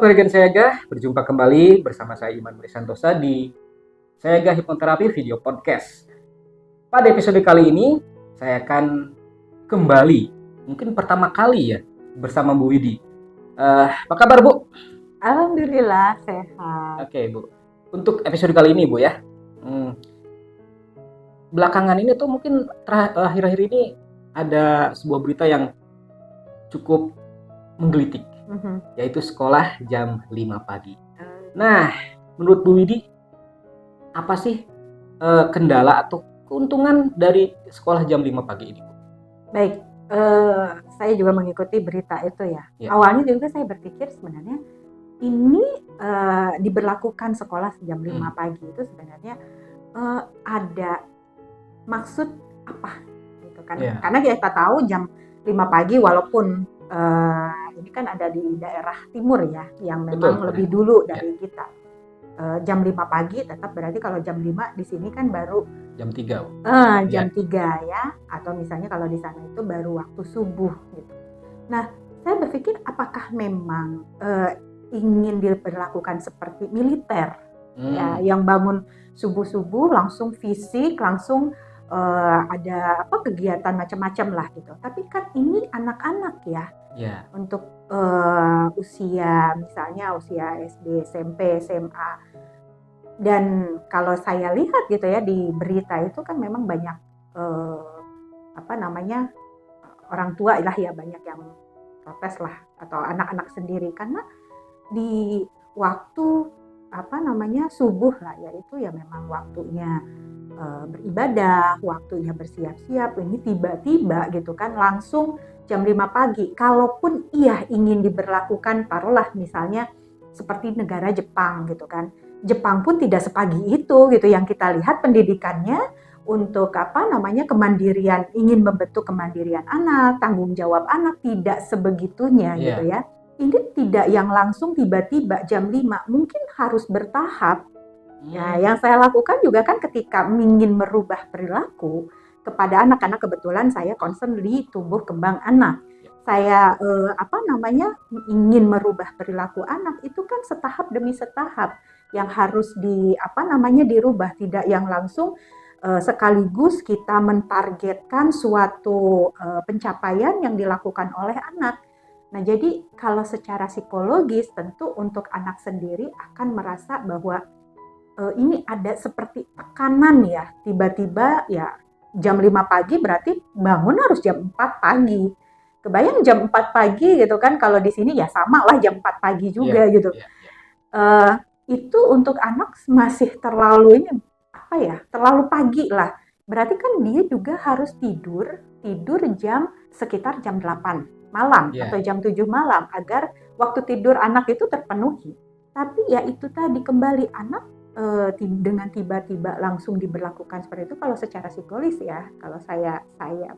keluarga Sayaga, berjumpa kembali bersama saya Iman Santosa di Sayaga Hipnoterapi Video Podcast. Pada episode kali ini, saya akan kembali, mungkin pertama kali ya, bersama Bu Widi. Apa kabar Bu? Alhamdulillah sehat. Oke Bu, untuk episode kali ini Bu ya, belakangan ini tuh mungkin akhir-akhir ini ada sebuah berita yang cukup menggelitik, yaitu sekolah jam 5 pagi. Nah, menurut Bu Widi, apa sih kendala atau keuntungan dari sekolah jam 5 pagi ini, Bu? Baik, saya juga mengikuti berita itu ya. Awalnya juga saya berpikir sebenarnya ini diberlakukan sekolah jam 5 pagi itu sebenarnya ada maksud apa gitu kan. Karena kita tahu jam 5 pagi walaupun ini kan ada di daerah timur ya yang memang lebih dulu dari kita. Jam 5 pagi tetap berarti kalau jam 5 di sini kan baru jam 3. Jam 3 ya, atau misalnya kalau di sana itu baru waktu subuh gitu. Nah, saya berpikir apakah memang ingin diberlakukan seperti militer ya, yang bangun subuh-subuh langsung fisik, langsung ada kegiatan macam-macam lah gitu. Tapi kan ini anak-anak ya. Untuk usia misalnya usia SD, SMP, SMA. Dan kalau saya lihat gitu ya di berita itu kan memang banyak orang tua lah ya, banyak yang protes lah atau anak-anak sendiri karena di waktu subuh lah, yaitu ya memang waktunya beribadah, waktunya bersiap-siap, ini tiba-tiba gitu kan langsung jam 5 pagi. Kalaupun ingin diberlakukan, taruhlah misalnya seperti negara Jepang gitu kan. Jepang pun tidak sepagi itu gitu, yang kita lihat pendidikannya untuk kemandirian, ingin membentuk kemandirian anak, tanggung jawab anak tidak sebegitunya gitu ya. Ini tidak yang langsung tiba-tiba jam 5, mungkin harus bertahap. Ya, yang saya lakukan juga kan ketika ingin merubah perilaku kepada anak-anak, kebetulan saya concern di tumbuh kembang anak. Saya ingin merubah perilaku anak itu kan setahap demi setahap yang harus dirubah, tidak yang langsung sekaligus kita mentargetkan suatu pencapaian yang dilakukan oleh anak. Nah, jadi kalau secara psikologis tentu untuk anak sendiri akan merasa bahwa ini ada seperti tekanan ya, tiba-tiba ya jam 5 pagi berarti bangun harus jam 4 pagi. Kebayang jam 4 pagi gitu kan, kalau di sini ya sama lah jam 4 pagi juga gitu. Itu untuk anak masih terlalu terlalu pagi lah. Berarti kan dia juga harus tidur jam sekitar jam 8 malam atau jam 7 malam agar waktu tidur anak itu terpenuhi. Tapi ya itu tadi kembali anak dengan tiba-tiba langsung diberlakukan seperti itu, kalau secara psikologis ya, kalau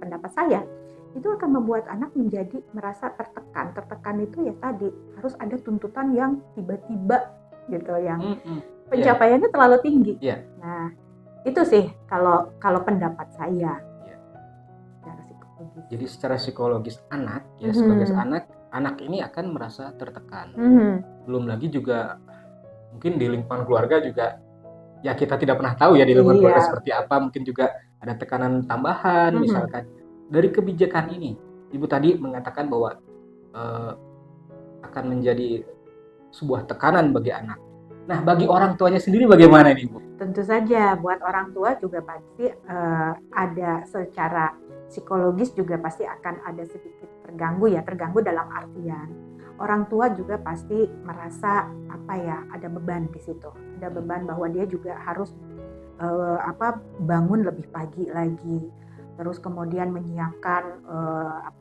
pendapat saya itu akan membuat anak menjadi merasa tertekan itu ya tadi harus ada tuntutan yang tiba-tiba gitu, yang pencapaiannya terlalu tinggi. Nah itu sih kalau pendapat saya. Secara psikologis. Jadi secara psikologis anak sebagai anak ini akan merasa tertekan. Belum lagi juga mungkin di lingkungan keluarga juga ya kita tidak pernah tahu ya di lingkungan keluarga seperti apa, mungkin juga ada tekanan tambahan. Misalkan dari kebijakan ini, Ibu tadi mengatakan bahwa akan menjadi sebuah tekanan bagi anak. Nah, bagi orang tuanya sendiri bagaimana nih, Bu? Tentu saja buat orang tua juga pasti ada secara psikologis juga pasti akan ada sedikit terganggu dalam artian orang tua juga pasti merasa ada beban di situ, ada beban bahwa dia juga harus bangun lebih pagi lagi, terus kemudian menyiapkan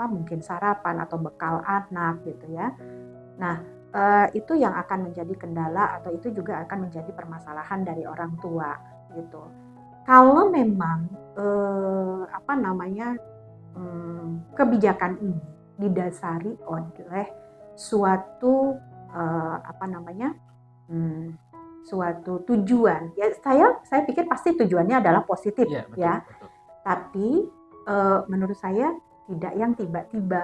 mungkin sarapan atau bekal anak gitu ya. Nah itu yang akan menjadi kendala atau itu juga akan menjadi permasalahan dari orang tua gitu. Kalau memang kebijakan ini didasari oleh suatu suatu tujuan ya, saya pikir pasti tujuannya adalah positif betul. Tapi menurut saya tidak yang tiba-tiba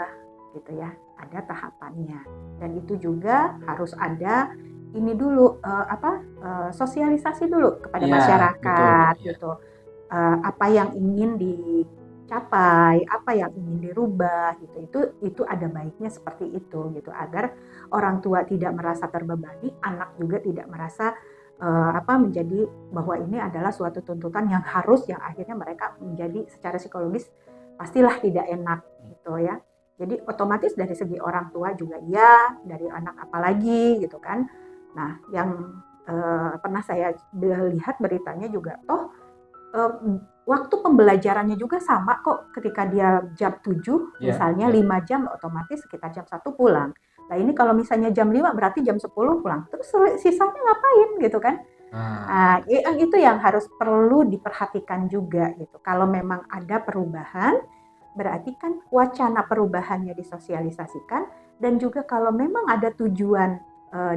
gitu ya, ada tahapannya. Dan itu juga harus ada ini dulu sosialisasi dulu kepada masyarakat, betul, gitu. Apa yang ingin dicapai, apa yang ingin dirubah, gitu. Itu ada baiknya seperti itu, gitu, agar orang tua tidak merasa terbebani, anak juga tidak merasa menjadi bahwa ini adalah suatu tuntutan yang akhirnya mereka menjadi secara psikologis pastilah tidak enak, gitu ya. Jadi otomatis dari segi orang tua juga ya, dari anak apalagi, gitu kan. Nah, yang pernah saya lihat beritanya juga, waktu pembelajarannya juga sama kok, ketika dia jam 7 misalnya 5 jam, otomatis sekitar jam 1 pulang. Nah, ini kalau misalnya jam 5 berarti jam 10 pulang. Terus sisanya ngapain, gitu kan? Itu yang harus perlu diperhatikan juga, gitu. Kalau memang ada perubahan, berarti kan wacana perubahannya disosialisasikan, dan juga kalau memang ada tujuan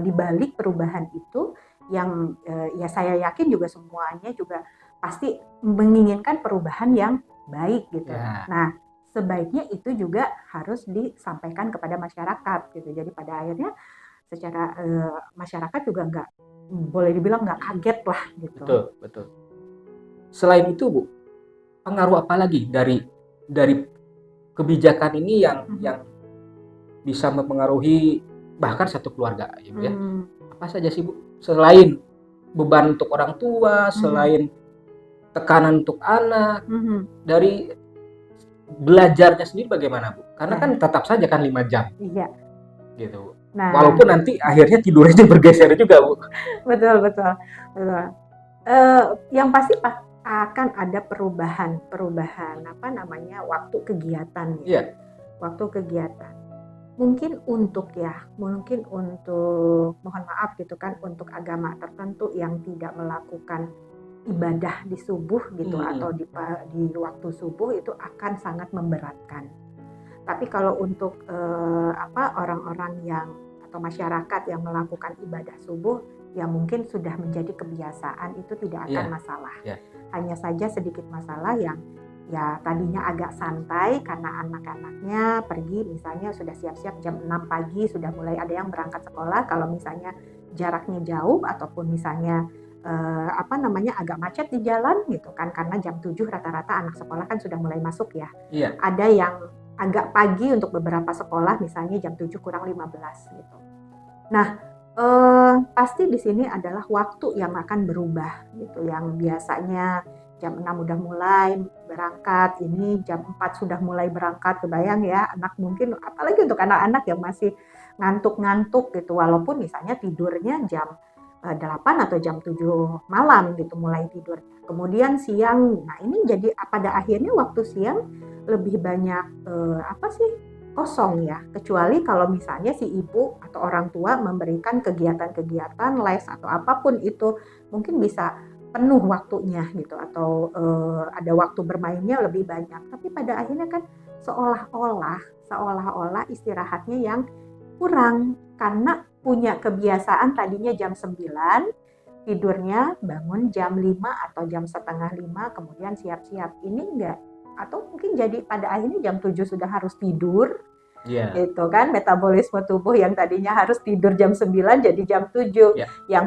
di balik perubahan itu yang ya saya yakin juga semuanya juga pasti menginginkan perubahan yang baik, gitu. Nah, sebaiknya itu juga harus disampaikan kepada masyarakat, gitu. Jadi pada akhirnya secara masyarakat juga boleh dibilang nggak kaget lah, gitu. Betul. Selain itu, Bu, pengaruh apa lagi dari kebijakan ini yang bisa mempengaruhi bahkan satu keluarga, ya, Bu, ya? Apa saja sih, Bu? Selain beban untuk orang tua, selain tekanan untuk anak, dari belajarnya sendiri bagaimana, Bu? Karena kan tetap saja kan 5 jam. Iya. Gitu. Nah, walaupun nanti akhirnya tidurnya bergeser juga, Bu. Betul. Yang pasti akan ada perubahan waktu kegiatan, ya. Waktu kegiatan. Mungkin untuk mohon maaf gitu kan, untuk agama tertentu yang tidak melakukan ibadah di subuh gitu, atau di waktu subuh, itu akan sangat memberatkan. Tapi kalau untuk orang-orang yang atau masyarakat yang melakukan ibadah subuh, ya mungkin sudah menjadi kebiasaan, itu tidak akan masalah. Hanya saja sedikit masalah yang ya tadinya agak santai karena anak-anaknya pergi, misalnya sudah siap-siap jam 6 pagi, sudah mulai ada yang berangkat sekolah. Kalau misalnya jaraknya jauh, ataupun misalnya agak macet di jalan gitu kan, karena jam 7 rata-rata anak sekolah kan sudah mulai masuk ya. Ada yang agak pagi untuk beberapa sekolah, misalnya jam 7 kurang 15 gitu. Nah, pasti di sini adalah waktu yang akan berubah gitu. Yang biasanya jam 6 udah mulai berangkat, ini jam 4 sudah mulai berangkat. Kebayang ya, anak mungkin, apalagi untuk anak-anak yang masih ngantuk-ngantuk gitu, walaupun misalnya tidurnya jam 8 atau jam 7 malam gitu mulai tidur. Kemudian siang, nah ini jadi pada akhirnya waktu siang lebih banyak kosong ya, kecuali kalau misalnya si ibu atau orang tua memberikan kegiatan-kegiatan les atau apapun itu, mungkin bisa penuh waktunya gitu, atau ada waktu bermainnya lebih banyak. Tapi pada akhirnya kan seolah-olah istirahatnya yang kurang, karena punya kebiasaan tadinya jam 9, tidurnya bangun jam 5 atau jam setengah 5, kemudian siap-siap. Ini enggak, atau mungkin jadi pada akhirnya jam 7 sudah harus tidur. Itu kan metabolisme tubuh yang tadinya harus tidur jam 9 jadi jam 7. Yang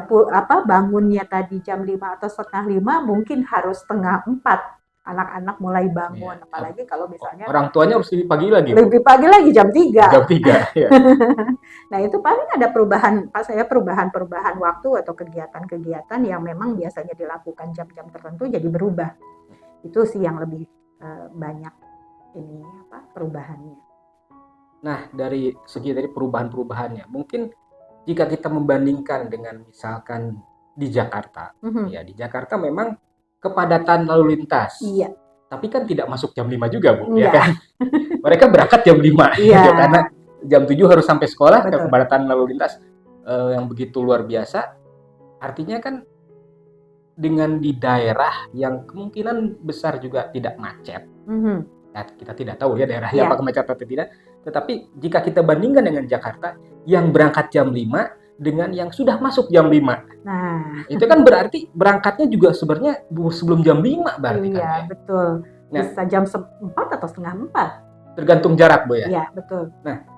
bangunnya tadi jam 5 atau setengah 5 mungkin harus setengah 4 anak-anak mulai bangun. Apalagi kalau misalnya orang tuanya harus lebih pagi lagi. Lebih pagi lagi jam 3. Jam 3, ya. Nah, itu paling ada perubahan waktu atau kegiatan-kegiatan yang memang biasanya dilakukan jam-jam tertentu jadi berubah. Itu sih yang lebih banyak perubahannya. Nah, dari segi perubahan-perubahannya, mungkin jika kita membandingkan dengan misalkan di Jakarta, ya di Jakarta memang kepadatan lalu lintas. Iya. Tapi kan tidak masuk jam 5 juga, Bu, ya kan? Mereka berangkat jam 5 karena jam 7 harus sampai sekolah. Kepadatan lalu lintas yang begitu luar biasa. Artinya kan dengan di daerah yang kemungkinan besar juga tidak macet. Nah, kita tidak tahu ya daerahnya apakah macet atau tidak. Tetapi jika kita bandingkan dengan Jakarta yang berangkat jam 5 dengan yang sudah masuk jam 5. Nah, itu kan berarti berangkatnya juga sebenarnya sebelum jam 5 berarti kan. Iya, betul. Bisa jam 4 atau setengah 4. Tergantung jarak, Bu ya. Iya, betul. Nah,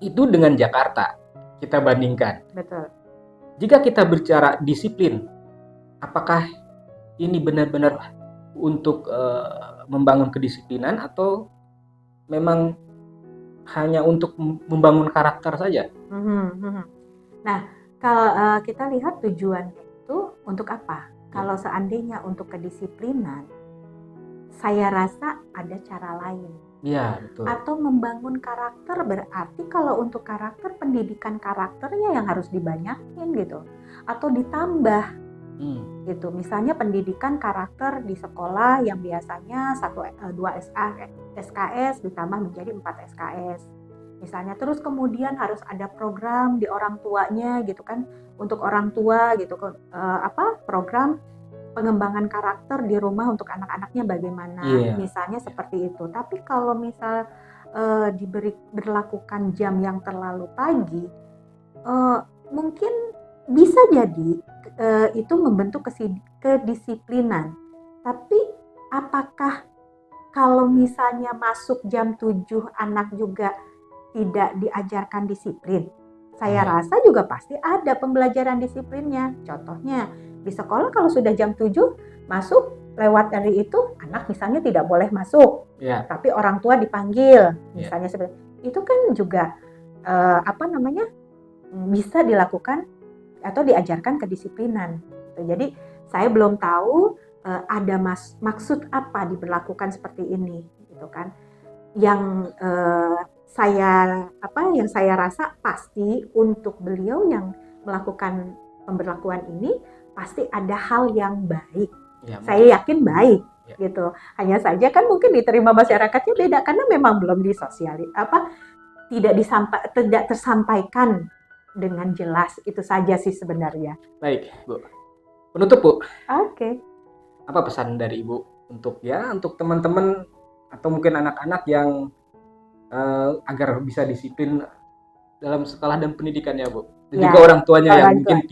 Itu dengan Jakarta kita bandingkan. Betul. Jika kita bicara disiplin, apakah ini benar-benar untuk membangun kedisiplinan atau memang hanya untuk membangun karakter saja? Nah, kalau kita lihat tujuannya itu untuk apa? Kalau seandainya untuk kedisiplinan, saya rasa ada cara lain. Iya, betul. Atau membangun karakter, berarti kalau untuk karakter, pendidikan karakternya yang harus dibanyakin gitu, atau ditambah gitu. Misalnya pendidikan karakter di sekolah yang biasanya 2 SKS ditambah menjadi 4 SKS misalnya. Terus kemudian harus ada program di orang tuanya gitu kan, untuk orang tua gitu, program pengembangan karakter di rumah untuk anak-anaknya bagaimana, misalnya seperti itu. Tapi kalau misal berlakukan jam yang terlalu pagi, mungkin bisa jadi itu membentuk kedisiplinan. Tapi apakah kalau misalnya masuk jam 7 anak juga tidak diajarkan disiplin? Saya rasa juga pasti ada pembelajaran disiplinnya. Contohnya di sekolah kalau sudah jam 7 masuk, lewat dari itu anak misalnya tidak boleh masuk, tapi orang tua dipanggil, misalnya seperti itu kan juga bisa dilakukan atau diajarkan kedisiplinan. Jadi saya belum tahu ada maksud apa diberlakukan seperti ini, gitu kan? Yang saya rasa pasti untuk beliau yang melakukan pemberlakuan ini pasti ada hal yang baik. Saya yakin baik, gitu. Hanya saja kan mungkin diterima masyarakatnya beda karena memang belum tidak tersampaikan dengan jelas. Itu saja sih sebenarnya. Baik, Bu. Penutup, Bu. Oke. Apa pesan dari Ibu untuk teman-teman atau mungkin anak-anak yang agar bisa disiplin dalam sekolah dan pendidikannya, Bu? Dan juga orang tuanya yang mungkin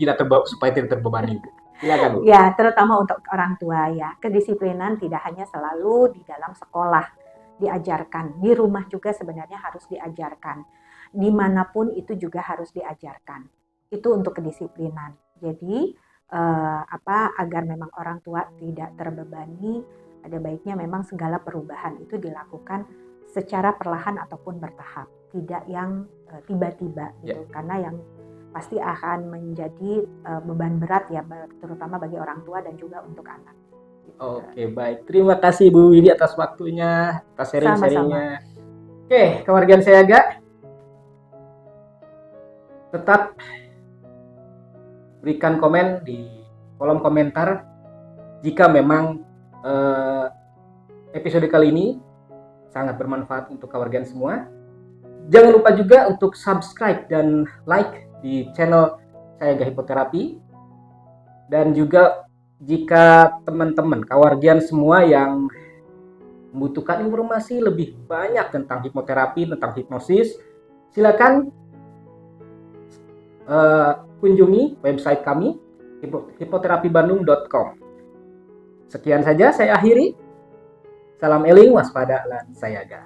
supaya tidak terbebani, Bu. Silakan, Bu. Ya, terutama untuk orang tua ya. Kedisiplinan tidak hanya selalu di dalam sekolah diajarkan, di rumah juga sebenarnya harus diajarkan. Dimanapun itu juga harus diajarkan. Itu untuk kedisiplinan. Jadi agar memang orang tua tidak terbebani, ada baiknya memang segala perubahan itu dilakukan secara perlahan ataupun bertahap, tidak yang tiba-tiba gitu. Karena yang pasti akan menjadi beban berat ya, terutama bagi orang tua dan juga untuk anak. Gitu. Oke, baik. Terima kasih Bu Widi atas waktunya, atas sharing-sharingnya. Oke, kewargian Sayaga, tetap berikan komen di kolom komentar jika memang episode kali ini sangat bermanfaat untuk kewargian semua. Jangan lupa juga untuk subscribe dan like di channel Sayaga Hipoterapi. Dan juga jika teman-teman kewargian semua yang membutuhkan informasi lebih banyak tentang hipnoterapi, tentang hipnosis, silakan kunjungi website kami hipoterapibandung.com. Sekian saja saya akhiri. Salam eling, waspada, lan sayaga.